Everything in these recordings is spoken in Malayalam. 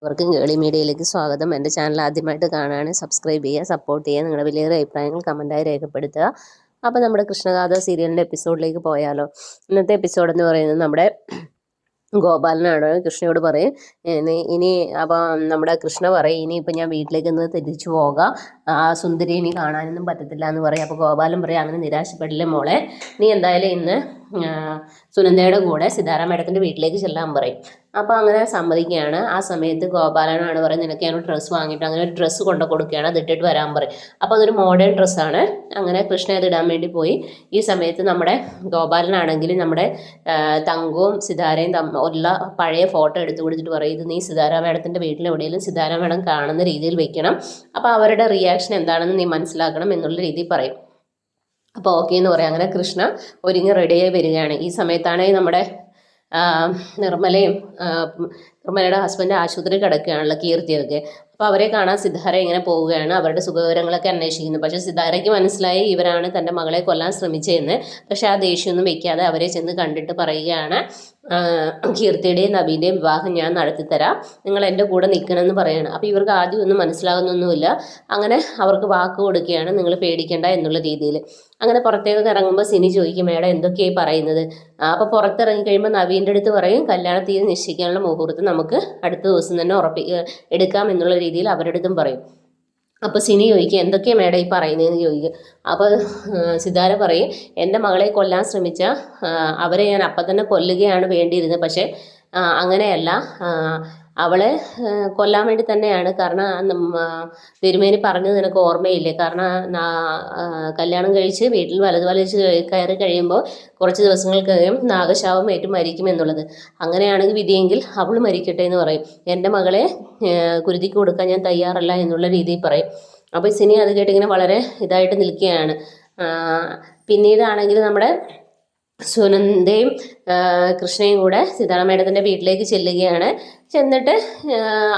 അവർക്കും ഗേളി മീഡിയയിലേക്ക് സ്വാഗതം. എൻ്റെ ചാനൽ ആദ്യമായിട്ട് കാണുകയാണെങ്കിൽ സബ്സ്ക്രൈബ് ചെയ്യുക, സപ്പോർട്ട് ചെയ്യുക, നിങ്ങളുടെ വലിയ അഭിപ്രായങ്ങൾ കമൻറ്റായി രേഖപ്പെടുത്തുക. അപ്പോൾ നമ്മുടെ കൃഷ്ണഗാഥ സീരിയലിൻ്റെ എപ്പിസോഡിലേക്ക് പോയാലോ. ഇന്നത്തെ എപ്പിസോഡ് എന്ന് പറയുന്നത് നമ്മുടെ ഗോപാലനാണ്. കൃഷ്ണയോട് പറയും ഇനി അപ്പം നമ്മുടെ കൃഷ്ണ പറയും ഇനിയിപ്പോൾ ഞാൻ വീട്ടിലേക്ക് ഒന്ന് തിരിച്ചു പോകാം, ആ സുന്ദരി ഇനി കാണാനൊന്നും പറ്റത്തില്ല എന്ന് പറയും. അപ്പോൾ ഗോപാലൻ പറയും അങ്ങനെ നിരാശപ്പെടില്ലേ മോളെ, നീ എന്തായാലും ഇന്ന് സുനന്ദയുടെ കൂടെ സിതാര മേഡത്തിൻ്റെ വീട്ടിലേക്ക് ചെല്ലാൻ പറയും. അപ്പോൾ അങ്ങനെ സമ്മതിക്കുകയാണ്. ആ സമയത്ത് ഗോപാലനാണ് പറയും നിനക്ക് ഞാൻ ഡ്രസ്സ് വാങ്ങിയിട്ട് അങ്ങനെ ഒരു ഡ്രസ്സ് കൊണ്ടു കൊടുക്കുകയാണ്, അത് ഇട്ടിട്ട് വരാൻ പറയും. അപ്പോൾ അതൊരു മോഡേൺ ഡ്രസ്സാണ്. അങ്ങനെ കൃഷ്ണ അത് ഇടാൻ വേണ്ടി പോയി. ഈ സമയത്ത് നമ്മുടെ ഗോപാലനാണെങ്കിൽ നമ്മുടെ തങ്കവും സിതാരയും ഉള്ള പഴയ ഫോട്ടോ എടുത്തു കൊടുത്തിട്ട് പറയും ഇത് നീ സിതാര മേഡത്തിൻ്റെ വീട്ടിൽ എവിടെയെങ്കിലും സിതാര മേഡം കാണുന്ന രീതിയിൽ വെക്കണം, അപ്പോൾ അവരുടെ റിയാക്ഷൻ എന്താണെന്ന് നീ മനസ്സിലാക്കണം എന്നുള്ള രീതിയിൽ പറയും. അപ്പോൾ ഓക്കെ എന്ന് പറയാം. അങ്ങനെ കൃഷ്ണ ഒരുങ്ങി റെഡിയായി വരികയാണ്. ഈ സമയത്താണെങ്കിൽ നമ്മുടെ നിർമ്മലയുടെ ഹസ്ബൻഡ് ആശുപത്രി കിടക്കുകയാണല്ലോ, കീർത്തിയൊക്കെ. അപ്പോൾ അവരെ കാണാൻ സിതാര ഇങ്ങനെ പോവുകയാണ്, അവരുടെ സുഖവിവരങ്ങളൊക്കെ അന്വേഷിക്കുന്നു. പക്ഷേ സിതാരയ്ക്ക് മനസ്സിലായി ഇവരാണ് തൻ്റെ മകളെ കൊല്ലാൻ ശ്രമിച്ചതെന്ന്. പക്ഷേ ആ ദേഷ്യമൊന്നും വെക്കാതെ അവരെ ചെന്ന് കണ്ടിട്ട് പറയുകയാണ് കീർത്തിയുടെയും നബീൻ്റെയും വിവാഹം ഞാൻ നടത്തിത്തരാം, നിങ്ങൾ എൻ്റെ കൂടെ നിൽക്കണമെന്ന് പറയുകയാണ്. അപ്പോൾ ഇവർക്ക് ആദ്യം ഒന്നും മനസ്സിലാകുന്നൊന്നുമില്ല. അങ്ങനെ അവർക്ക് വാക്ക് കൊടുക്കുകയാണ് നിങ്ങൾ പേടിക്കേണ്ട എന്നുള്ള രീതിയിൽ. അങ്ങനെ പുറത്തേക്ക് ഇറങ്ങുമ്പോൾ സിനി ചോദിക്കും മേഡം എന്തൊക്കെയായി പറയുന്നത്. അപ്പോൾ പുറത്തിറങ്ങി കഴിയുമ്പോൾ നവീൻ്റെ അടുത്ത് പറയും കല്യാണ തീയതി നിശ്ചയിക്കാനുള്ള മുഹൂർത്തം നമുക്ക് അടുത്ത ദിവസം തന്നെ എടുക്കാം എന്നുള്ള രീതിയിൽ അവരുടെ അടുത്തും പറയും. അപ്പോൾ സിനി ചോദിക്കുക എന്തൊക്കെയാണ് മേഡം ഈ പറയുന്നതെന്ന് ചോദിക്കുക. അപ്പോൾ സിതാര പറയും എൻ്റെ മകളെ കൊല്ലാൻ ശ്രമിച്ച അവരെ ഞാൻ അപ്പം തന്നെ കൊല്ലുകയാണ് വേണ്ടിയിരുന്നത്, പക്ഷേ അങ്ങനെയല്ല, അവളെ കൊല്ലാൻ വേണ്ടി തന്നെയാണ്. കാരണം തിരുമേനി പറഞ്ഞത് നിനക്ക് ഓർമ്മയില്ലേ, കാരണം കല്യാണം കഴിച്ച് വീട്ടിൽ വലത് കയറി കഴിയുമ്പോൾ കുറച്ച് ദിവസങ്ങൾക്കകം നാഗശാപം ഏറ്റു മരിക്കുമെന്നുള്ളത്. അങ്ങനെയാണെങ്കിൽ വിധിയെങ്കിൽ അവൾ മരിക്കട്ടെ എന്ന് പറയും. എൻ്റെ മകളെ കുരുതിക്ക് കൊടുക്കാൻ ഞാൻ തയ്യാറല്ല എന്നുള്ള രീതിയിൽ പറയും. അപ്പോൾ സിനി അത് കേട്ടിങ്ങനെ വളരെ ഇതായിട്ട് നിൽക്കുകയാണ്. പിന്നീടാണെങ്കിൽ നമ്മുടെ സുനന്ദയും കൃഷ്ണയും കൂടെ സിതാര മേഡത്തിൻ്റെ വീട്ടിലേക്ക് ചെല്ലുകയാണ്. ചെന്നിട്ട്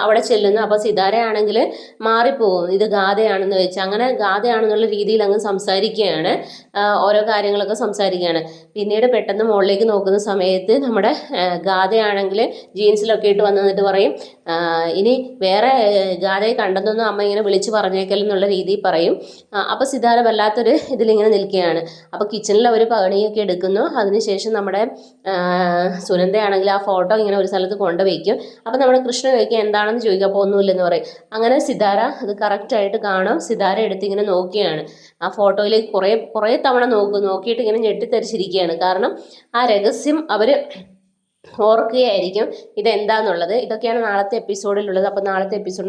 അവിടെ ചെല്ലുന്നു. അപ്പോൾ സിതാരയാണെങ്കിൽ മാറിപ്പോകും ഇത് ഗാഥയാണെന്ന് വെച്ച്. അങ്ങനെ ഗാഥയാണെന്നുള്ള രീതിയിൽ അങ്ങ് സംസാരിക്കുകയാണ്, ഓരോ കാര്യങ്ങളൊക്കെ സംസാരിക്കുകയാണ്. പിന്നീട് പെട്ടെന്ന് മുകളിലേക്ക് നോക്കുന്ന സമയത്ത് നമ്മുടെ ഗാഥയാണെങ്കിൽ ജീൻസിലൊക്കെ ഇട്ട് വന്നിട്ട് പറയും ഇനി വേറെ ഗാഥയെ കണ്ടെന്നൊന്നും അമ്മ ഇങ്ങനെ വിളിച്ച് പറഞ്ഞേക്കലെന്നുള്ള രീതിയിൽ പറയും. അപ്പോൾ സിതാര വല്ലാത്തൊരു ഇതിലിങ്ങനെ നിൽക്കുകയാണ്. അപ്പോൾ കിച്ചണിൽ അവർ പകണിയൊക്കെ എടുക്കുന്നു. അതിനുശേഷം നമ്മുടെ സുനന്ദയാണെങ്കിൽ ആ ഫോട്ടോ ഇങ്ങനെ ഒരു സ്ഥലത്ത് കൊണ്ടുവയ്ക്കും. അപ്പോൾ നമ്മുടെ കൃഷ്ണ ചോദിക്കുക എന്താണെന്ന് ചോദിക്കുക. അപ്പോൾ ഒന്നുമില്ലെന്ന് പറയും. അങ്ങനെ സിതാര അത് കറക്റ്റായിട്ട് കാണും. സിതാര എടുത്ത് ഇങ്ങനെ നോക്കിയാണ് ആ ഫോട്ടോയിലേക്ക് കുറേ തവണ നോക്കിയിട്ട് ഇങ്ങനെ ഞെട്ടിത്തരിച്ചിരിക്കുകയാണ്. കാരണം ആ രഹസ്യം അവർ ഓർക്കുകയായിരിക്കും ഇതെന്താന്നുള്ളത്. ഇതൊക്കെയാണ് നാളത്തെ എപ്പിസോഡിലുള്ളത്. അപ്പോൾ നാളത്തെ എപ്പിസോഡ്